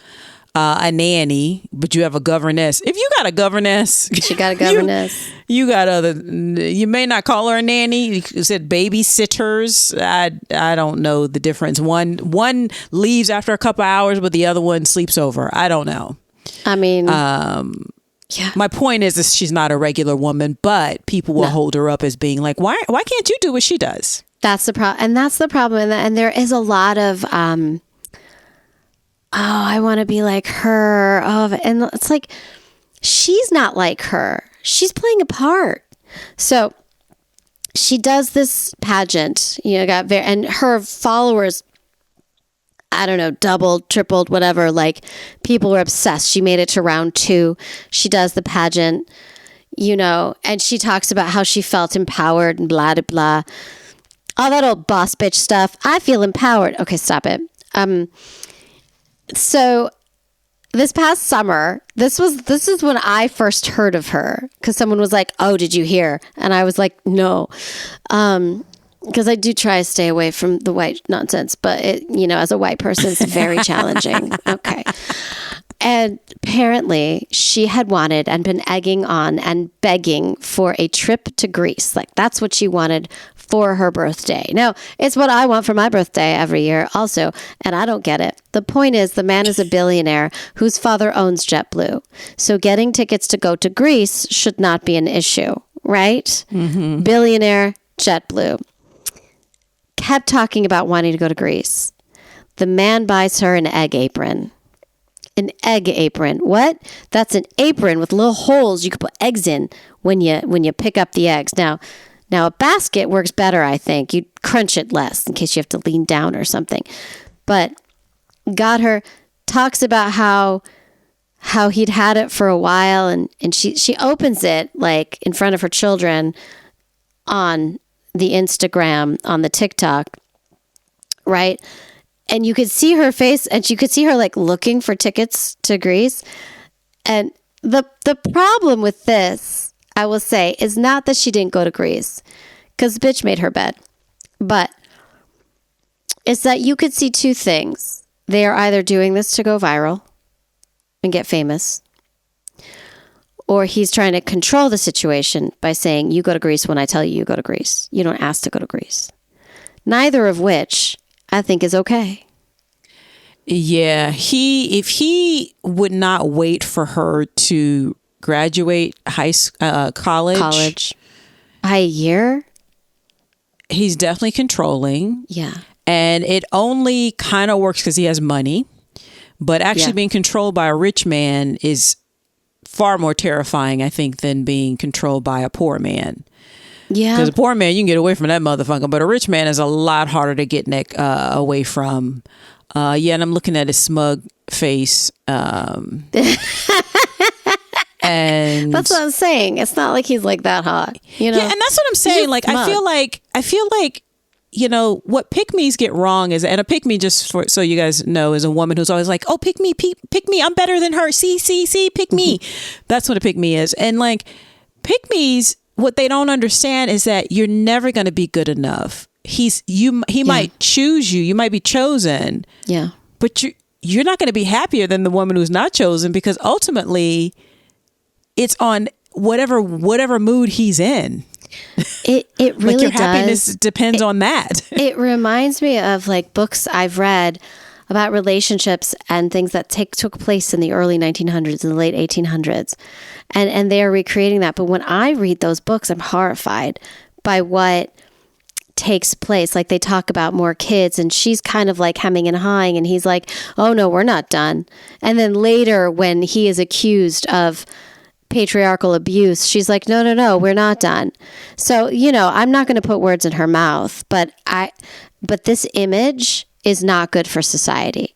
Speaker 1: a nanny, but you have a governess. If you got a governess,
Speaker 2: she got a governess.
Speaker 1: You got you may not call her a nanny. You said babysitters. I don't know the difference. One leaves after a couple hours, but the other one sleeps over. I don't know.
Speaker 2: I mean,
Speaker 1: my point is she's not a regular woman, but people will hold her up as being like, why can't you do what she does?
Speaker 2: That's the problem. And that's the problem. And there is a lot of, I want to be like her. And it's like, she's not like her. She's playing a part. So she does this pageant, and her followers, I don't know, doubled, tripled, whatever. Like, people were obsessed. She made it to round 2. She does the pageant, and she talks about how she felt empowered and blah, blah, blah. All that old boss bitch stuff. I feel empowered. Okay, stop it. So this past summer, this is when I first heard of her, because someone was like, "Oh, did you hear?" And I was like, "No." Because I do try to stay away from the white nonsense, but as a white person, it's very challenging. Okay. And apparently she had wanted and been egging on and begging for a trip to Greece. Like, that's what she wanted for her birthday. Now, it's what I want for my birthday every year also, and I don't get it. The point is, the man is a billionaire whose father owns JetBlue. So getting tickets to go to Greece should not be an issue, right? Billionaire, JetBlue. Kept talking about wanting to go to Greece. The man buys her an egg apron. An egg apron. What? That's an apron with little holes you can put eggs in when you pick up the eggs. Now a basket works better, I think. You crunch it less in case you have to lean down or something. But got her, talks about how he'd had it for a while, and she opens it like in front of her children on the Instagram, on the TikTok, right? And you could see her face, and you could see her like looking for tickets to Greece. And the problem with this, I will say, is not that she didn't go to Greece, because the bitch made her bed. But it's that you could see two things. They are either doing this to go viral, and get famous, or he's trying to control the situation by saying, you go to Greece when I tell you go to Greece. You don't ask to go to Greece. Neither of which I think is okay.
Speaker 1: Yeah, if he would not wait for her to graduate college
Speaker 2: by a year,
Speaker 1: he's definitely controlling.
Speaker 2: Yeah.
Speaker 1: And it only kind of works because he has money. But actually being controlled by a rich man is far more terrifying, I think, than being controlled by a poor man.
Speaker 2: Yeah.
Speaker 1: Because a poor man, you can get away from that motherfucker. But a rich man is a lot harder to get away from. And I'm looking at his smug face. And
Speaker 2: that's what I'm saying. It's not like he's like that hot. You know?
Speaker 1: Yeah, and that's what I'm saying. Like, I feel like, you know, what pick-me's get wrong is, and a pick-me, just so you guys know, is a woman who's always like, oh, pick me, I'm better than her. See, pick me. That's what a pick-me is. And like, pick-me's, what they don't understand is that you're never going to be good enough. He might choose you. You might be chosen.
Speaker 2: Yeah.
Speaker 1: But you're not going to be happier than the woman who's not chosen, because ultimately it's on whatever mood he's in.
Speaker 2: It really
Speaker 1: like your
Speaker 2: does.
Speaker 1: happiness depends on that.
Speaker 2: It reminds me of like books I've read about relationships and things that took place in the early 1900s and the late 1800s. And they are recreating that. But when I read those books, I'm horrified by what takes place. Like, they talk about more kids, and she's kind of like hemming and hawing, and he's like, oh no, we're not done. And then later, when he is accused of patriarchal abuse, she's like, no, we're not done. So, you know, I'm not going to put words in her mouth, but this image is not good for society.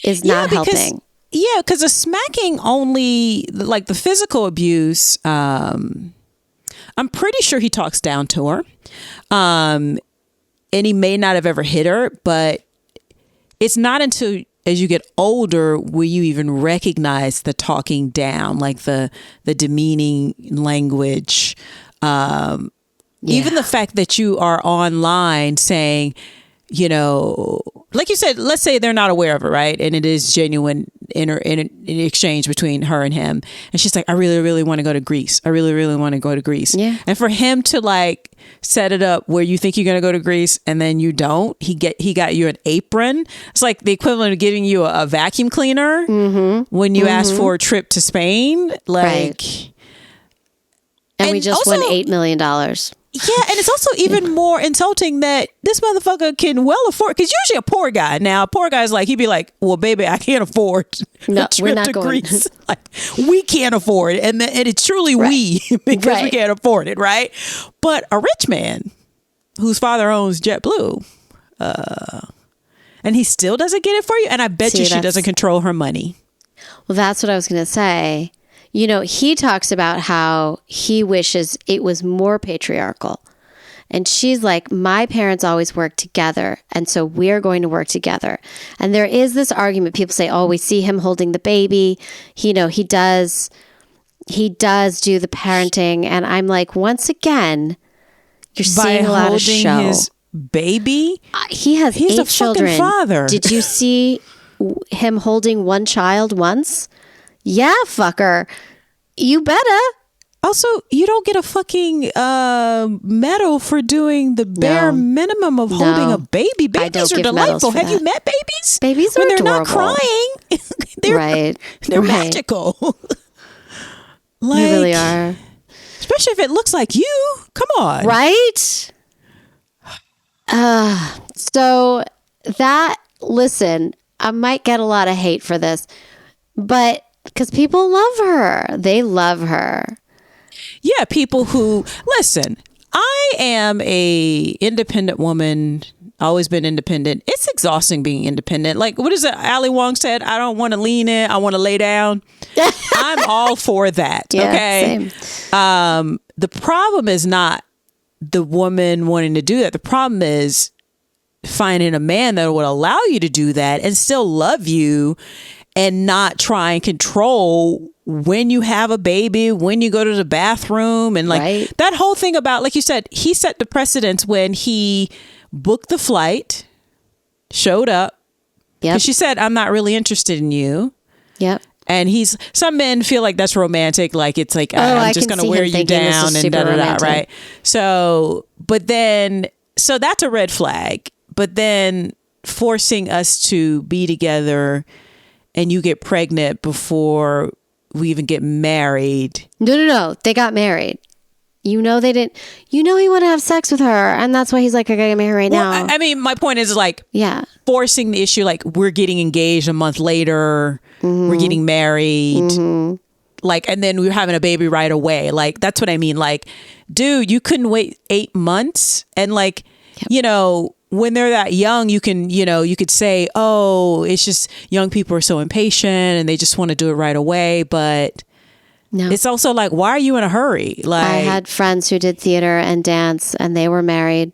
Speaker 2: Is not helping.
Speaker 1: Yeah, because the smacking only, like the physical abuse, I'm pretty sure he talks down to her. And he may not have ever hit her, but it's not until as you get older will you even recognize the talking down, like the demeaning language. Even the fact that you are online saying, you know, like you said, let's say they're not aware of it, right? And it is genuine in exchange between her and him. And she's like, I really, really want to go to Greece. I really, really want to go to Greece.
Speaker 2: Yeah.
Speaker 1: And for him to like set it up where you think you're going to go to Greece and then you don't, he got you an apron. It's like the equivalent of giving you a vacuum cleaner when you ask for a trip to Spain. Like,
Speaker 2: right. And we just won $8 million.
Speaker 1: Yeah, and it's also even more insulting that this motherfucker can well afford, because usually a poor guy, now a poor guy's like, he'd be like, well, baby, I can't afford a trip to Greece. Like, we can't afford it. And it's truly we, because we can't afford it, right? But a rich man whose father owns JetBlue, and he still doesn't get it for you, and I bet you she doesn't control her money.
Speaker 2: Well, that's what I was going to say. You know, he talks about how he wishes it was more patriarchal. And she's like, my parents always worked together, and so we're going to work together. And there is this argument. People say, oh, we see him holding the baby. You know, he does do the parenting. And I'm like, once again, you're seeing a lot of show.
Speaker 1: His baby?
Speaker 2: He has
Speaker 1: He's
Speaker 2: 8 children.
Speaker 1: Fucking father.
Speaker 2: Did you see him holding one child once? Yeah, fucker. You better.
Speaker 1: Also, you don't get a fucking medal for doing the bare minimum of holding a baby. Babies are delightful. Have you met babies?
Speaker 2: Babies are
Speaker 1: when they're
Speaker 2: adorable.
Speaker 1: Not crying. They're magical. Like,
Speaker 2: they really are.
Speaker 1: Especially if it looks like you. Come on.
Speaker 2: Right? So listen, I might get a lot of hate for this, but because people love her. They love her.
Speaker 1: Yeah, people who, listen, I am a independent woman, always been independent. It's exhausting being independent. Like, what is it Ali Wong said? I don't want to lean in. I want to lay down. I'm all for that.
Speaker 2: Yeah,
Speaker 1: okay.
Speaker 2: Same.
Speaker 1: The problem is not the woman wanting to do that. The problem is finding a man that would allow you to do that and still love you and not try and control when you have a baby, when you go to the bathroom, and like that whole thing about, like you said, he set the precedence when he booked the flight, showed up. Because she said, I'm not really interested in you.
Speaker 2: Yep.
Speaker 1: And some men feel like that's romantic. Like it's like, I'm just going to wear you down and da-da-da, right? So that's a red flag. But then forcing us to be together and you get pregnant before we even get married.
Speaker 2: No. They got married. They didn't. He wanted to have sex with her, and that's why he's like, I gotta get married right now.
Speaker 1: I mean, my point is like, forcing the issue. Like, we're getting engaged a month later, we're getting married, like, and then we're having a baby right away. Like, that's what I mean. Like, dude, you couldn't wait 8 months, and like, when they're that young, you could say, oh, it's just young people are so impatient and they just want to do it right away, but. No. It's also like, why are you in a hurry? Like,
Speaker 2: I had friends who did theater and dance, and they were married.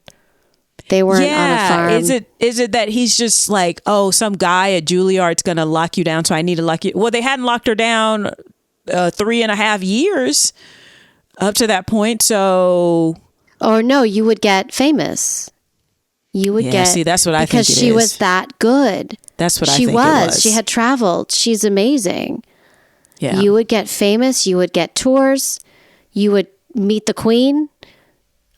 Speaker 2: They weren't on a farm.
Speaker 1: Is it that he's just like, oh, some guy at Juilliard's gonna lock you down, so I need to lock you? Well, they hadn't locked her down 3.5 years up to that point, so.
Speaker 2: Or no, you would get famous. You would get.
Speaker 1: See, that's what I think
Speaker 2: because she was that good.
Speaker 1: That's what I think it was.
Speaker 2: She had traveled. She's amazing.
Speaker 1: Yeah.
Speaker 2: You would get famous. You would get tours. You would meet the queen.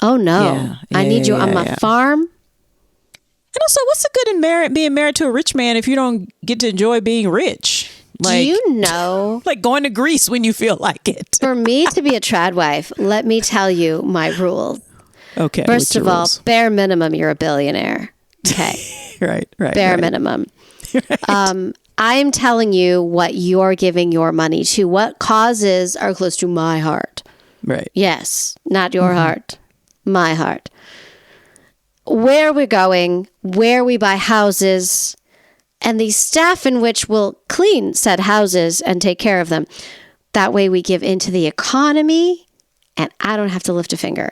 Speaker 2: Oh, no. I need you on my farm.
Speaker 1: And also, what's the good in being married to a rich man if you don't get to enjoy being rich? Like,
Speaker 2: do you know?
Speaker 1: Like going to Greece when you feel like it.
Speaker 2: For me to be a trad wife, let me tell you my rules.
Speaker 1: Okay.
Speaker 2: First of all, bare minimum, you're a billionaire. Okay.
Speaker 1: Right.
Speaker 2: Bare minimum. Right. I'm telling you what you're giving your money to, what causes are close to my heart.
Speaker 1: Right.
Speaker 2: Yes, not your heart, my heart. Where we're going, where we buy houses, and the staff in which will clean said houses and take care of them. That way we give into the economy, and I don't have to lift a finger.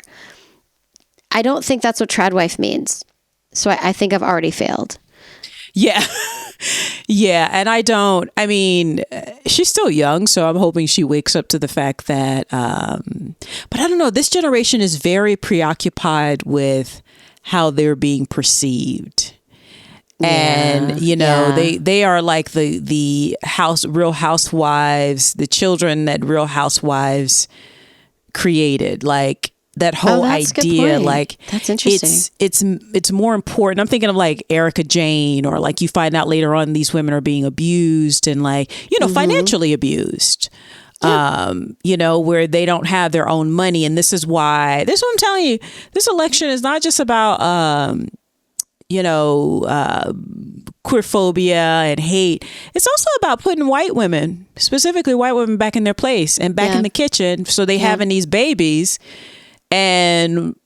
Speaker 2: I don't think that's what trad wife means. So I think I've already failed.
Speaker 1: Yeah. Yeah. And I mean, she's still young, so I'm hoping she wakes up to the fact that, but I don't know, this generation is very preoccupied with how they're being perceived. And, they are like the Real Housewives, the children that Real Housewives created, like, that whole idea, like,
Speaker 2: that's interesting.
Speaker 1: It's more important. I'm thinking of like Erica Jane, or like you find out later on these women are being abused and like, financially abused, where they don't have their own money. And this is what I'm telling you, this election is not just about, queerphobia and hate. It's also about putting white women, specifically white women, back in their place and back in the kitchen. So they having these babies. And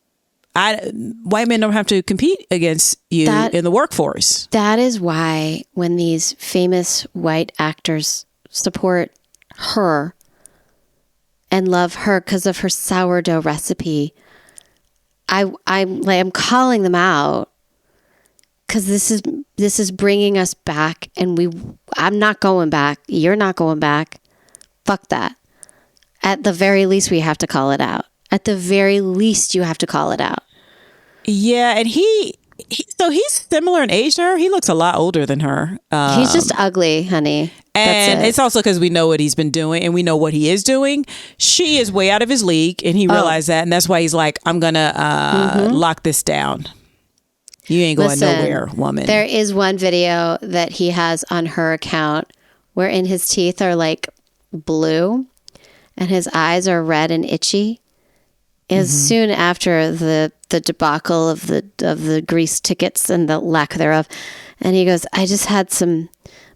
Speaker 1: white men don't have to compete against you in the workforce.
Speaker 2: That is why when these famous white actors support her and love her because of her sourdough recipe, I'm calling them out, because this is bringing us back, and I'm not going back. You're not going back. Fuck that. At the very least, we have to call it out. At the very least, you have to call it out.
Speaker 1: Yeah, and he's similar in age to her. He looks a lot older than her.
Speaker 2: He's just ugly, honey.
Speaker 1: And it's also because we know what he's been doing and we know what he is doing. She is way out of his league, and he realized that. And that's why he's like, I'm going to lock this down. You ain't going nowhere, woman.
Speaker 2: There is one video that he has on her account wherein his teeth are like blue and his eyes are red and itchy. Is soon after the debacle of the Greece tickets and the lack thereof. And he goes, I just had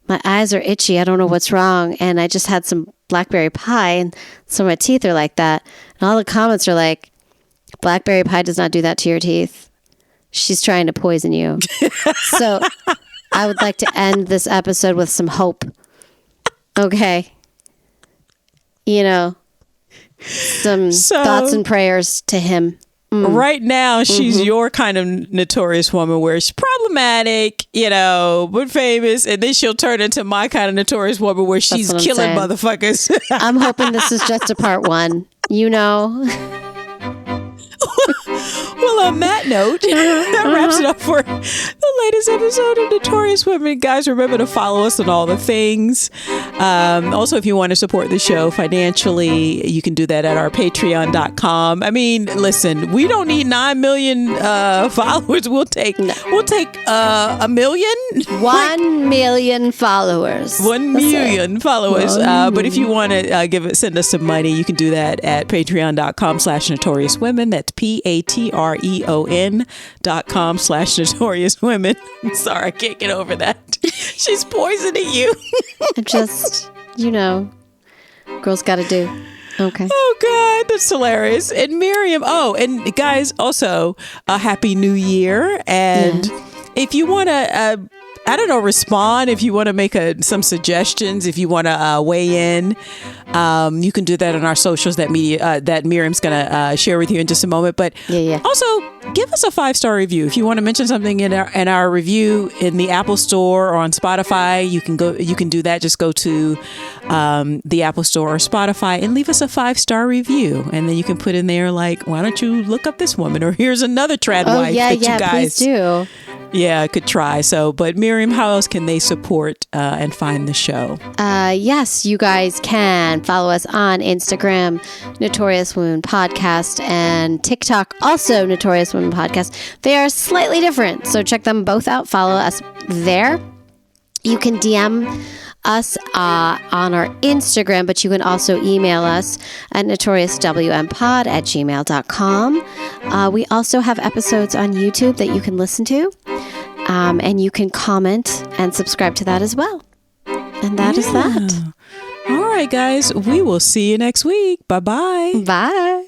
Speaker 2: my eyes are itchy. I don't know what's wrong. And I just had some blackberry pie, and so my teeth are like that. And all the comments are like, blackberry pie does not do that to your teeth. She's trying to poison you. So I would like to end this episode with some hope. Okay. Some thoughts and prayers to him.
Speaker 1: Right now, she's your kind of notorious woman, where she's problematic, but famous. And then she'll turn into my kind of notorious woman, where she's killing motherfuckers.
Speaker 2: I'm hoping this is just a part one.
Speaker 1: Well, on that note, that wraps it up for the latest episode of Notorious Women. Guys, remember to follow us on all the things. Also, if you want to support the show financially, you can do that at our patreon.com. I mean, listen, we don't need 9 million followers. We'll take a million.
Speaker 2: 1 million followers.
Speaker 1: 1 million followers. But if you want to send us some money, you can do that at patreon.com/Notorious Women. That's patreon.com/Notorious Women. I'm sorry, I can't get over that. She's poisoning you.
Speaker 2: Just, girls got to do. Okay.
Speaker 1: Oh, God, that's hilarious. And Miriam, and guys, also a Happy New Year. And if you want to, respond, if you want to make some suggestions, if you want to weigh in, you can do that on our socials that Miriam's going to share with you in just a moment. But also give us a 5-star review. If you want to mention something in our review in the Apple Store or on Spotify, you can do that. Just go to the Apple Store or Spotify and leave us a 5-star review. And then you can put in there like, why don't you look up this woman? Or here's another trad wife that you guys
Speaker 2: please do.
Speaker 1: Yeah, could try. So, but Miriam, how else can they support and find the show?
Speaker 2: Yes, you guys can follow us on Instagram, Notorious Women Podcast, and TikTok, also Notorious Women Podcast. They are slightly different, so check them both out. Follow us there. You can DM us on our Instagram, but you can also email us at notoriouswmpod@gmail.com. We also have episodes on YouTube that you can listen to, and you can comment and subscribe to that as well. And that is that.
Speaker 1: All right, guys, we will see you next week. Bye-bye.
Speaker 2: Bye.